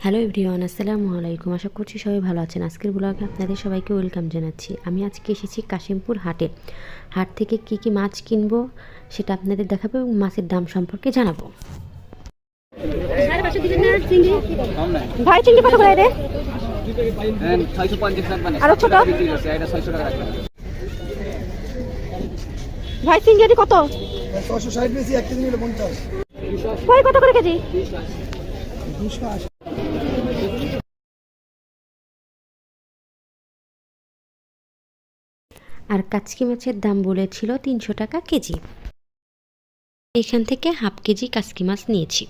Hello everyone, আসসালামু আলাইকুম। আশা করছি সবাই ভালো আছেন। আজকের ব্লগে আপনাদের সবাইকে ওয়েলকাম জানাচ্ছি। আমি আজকে এসেছি কাশিমপুর হাটে। হাট থেকে কি মাছ কিনবো সেটা আপনাদের দেখাবো এবং মাছের দাম সম্পর্কে জানাবো। ভাই চিংড়ি কত করে রে? আরো ছোট ভাই চিংড়ি কত? 660 বেশি 1 কেজি নিলে 50। ভাই কত করে কেজি? 280। আর কাচকি মাছের দাম বলেছিল 300 টাকা কেজি। এখান থেকে হাফ কেজি কাচকি মাছ নিয়েছি।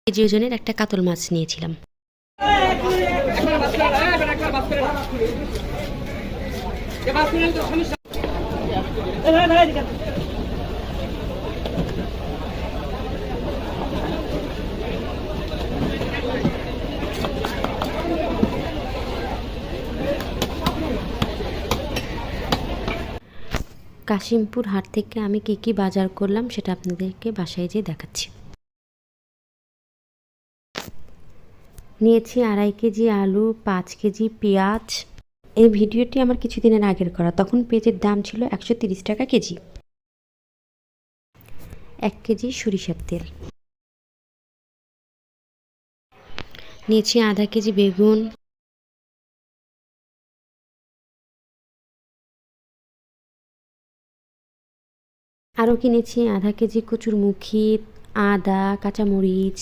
কেজি ওজনের একটা কাতল মাছ নিয়েছিলাম। কাশিমপুর হাট থেকে আমি কি বাজার করলাম সেটা আপনাদেরকে বাসায় যেয়ে দেখাচ্ছি। নিয়েছি 2.5 কেজি আলু, 5 কেজি পেঁয়াজ। এই ভিডিওটি আমার কিছুদিনের আগের করা, তখন পেঁয়াজের দাম ছিল 130 টাকা কেজি। 1 কেজি সরিষার তেল নিয়েছি। 1/2 কেজি বেগুন, আরও কিনেছি 1/2 কেজি কচুরমুখী, আদা, কাঁচামরিচ,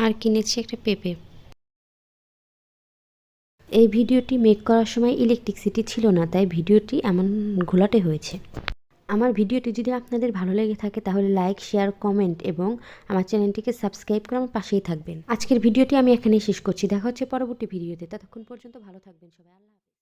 আর কিনেছি একটা পেঁপে। এই ভিডিওটি মেক করার সময় ইলেকট্রিসিটি ছিল না, তাই ভিডিওটি এমন ঘোলাটে হয়েছে। আমার ভিডিওটি যদি আপনাদের ভালো লেগে থাকে তাহলে লাইক, শেয়ার, কমেন্ট এবং আমার চ্যানেলটিকে সাবস্ক্রাইব করে আমার পাশেই থাকবেন। আজকের ভিডিওটি আমি এখানেই শেষ করছি। দেখা হচ্ছে পরবর্তী ভিডিওতে। ততক্ষণ পর্যন্ত ভালো থাকবেন সবাই। আল্লাহ হাফেজ।